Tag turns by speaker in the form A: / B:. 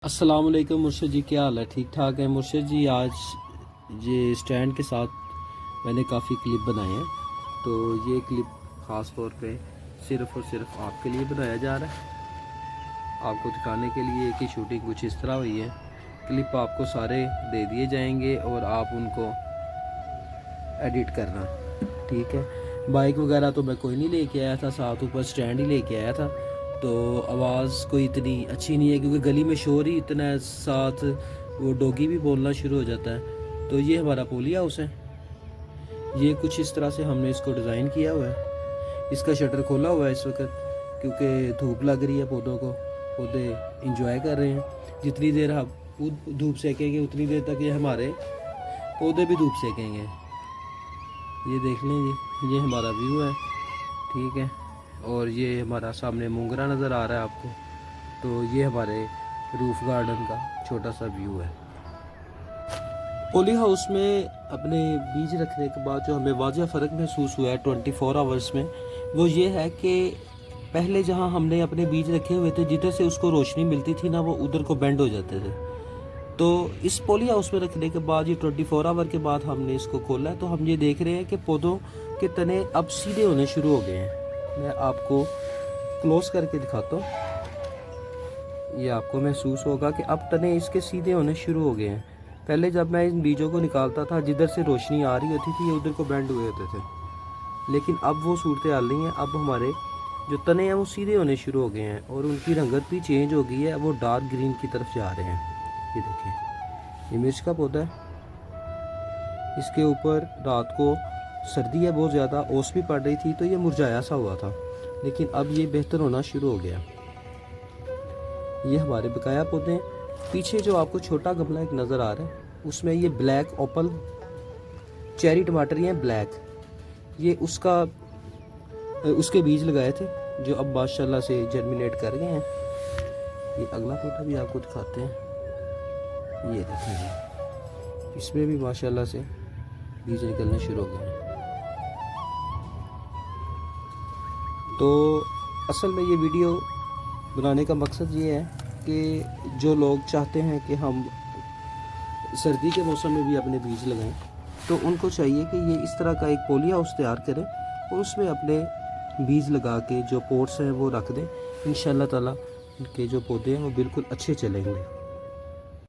A: अस्सलाम वालेकुम मुर्शिद जी, क्या हाल है? ठीक ठाक है मुर्शिद जी। आज ये स्टैंड के साथ मैंने काफ़ी क्लिप बनाए हैं, तो ये क्लिप ख़ास तौर पे सिर्फ़ और सिर्फ आपके लिए बनाया जा रहा है, आपको दिखाने के लिए कि शूटिंग कुछ इस तरह हुई है। क्लिप आपको सारे दे दिए जाएंगे और आप उनको एडिट करना, ठीक है। बाइक वगैरह तो मैं कोई नहीं लेके आया था, साथ ऊपर स्टैंड ही लेके आया था, तो आवाज़ कोई इतनी अच्छी नहीं है क्योंकि गली में शोर ही इतना है, साथ वो डॉगी भी बोलना शुरू हो जाता है। तो ये हमारा पोली हाउस है, ये कुछ इस तरह से हमने इसको डिज़ाइन किया हुआ है। इसका शटर खोला हुआ है इस वक्त क्योंकि धूप लग रही है पौधों को, पौधे इंजॉय कर रहे हैं। जितनी देर हम धूप सेकेंगे उतनी देर तक ये हमारे पौधे भी धूप सेकेंगे। ये देख लें जी, ये हमारा व्यू है, ठीक है। और ये हमारा सामने मोंगरा नज़र आ रहा है आपको, तो ये हमारे रूफ गार्डन का छोटा सा व्यू है। पोली हाउस में अपने बीज रखने के बाद जो हमें वाज़ह फ़र्क महसूस हुआ है 24 आवर्स में, वो ये है कि पहले जहाँ हमने अपने बीज रखे हुए थे, जिधर से उसको रोशनी मिलती थी ना, वो उधर को बेंड हो जाते थे। तो इस पोली हाउस में रखने के बाद ये 24 आवर के बाद हमने इसको खोला है, तो हम ये देख रहे हैं कि पौधों के तने अब सीधे होने शुरू हो गए हैं। मैं आपको क्लोज करके दिखाता हूँ, ये आपको महसूस होगा कि अब तने इसके सीधे होने शुरू हो गए हैं। पहले जब मैं इन बीजों को निकालता था, जिधर से रोशनी आ रही होती थी ये उधर को बेंड हुए होते थे, लेकिन अब वो सूरत हाल नहीं है। अब हमारे जो तने हैं वो सीधे होने शुरू हो गए हैं और उनकी रंगत भी चेंज हो गई है, वो डार्क ग्रीन की तरफ जा रहे हैं। ये देखें, ये मिर्च का पौधा है, इसके ऊपर रात को सर्दी है बहुत ज़्यादा, ओस भी पड़ रही थी, तो ये मुरझाया सा हुआ था, लेकिन अब ये बेहतर होना शुरू हो गया। ये हमारे बकाया पौधे हैं। पीछे जो आपको छोटा गमला एक नज़र आ रहा है, उसमें ये ब्लैक ओपल चेरी टमाटर हैं, ब्लैक, ये उसके बीज लगाए थे जो अब माशाल्लाह से जर्मिनेट कर गए हैं। ये अगला पौधा भी आपको दिखाते हैं, ये देखेंगे, इसमें भी माशाल्लाह से बीज निकलने शुरू हो गए हैं। तो असल में ये वीडियो बनाने का मकसद ये है कि जो लोग चाहते हैं कि हम सर्दी के मौसम में भी अपने बीज लगाएं, तो उनको चाहिए कि ये इस तरह का एक पोली हाउस तैयार करें और उसमें अपने बीज लगा के जो पोट्स हैं वो रख दें। इंशाल्लाह ताला इनके जो पौधे हैं वो बिल्कुल अच्छे चलेंगे।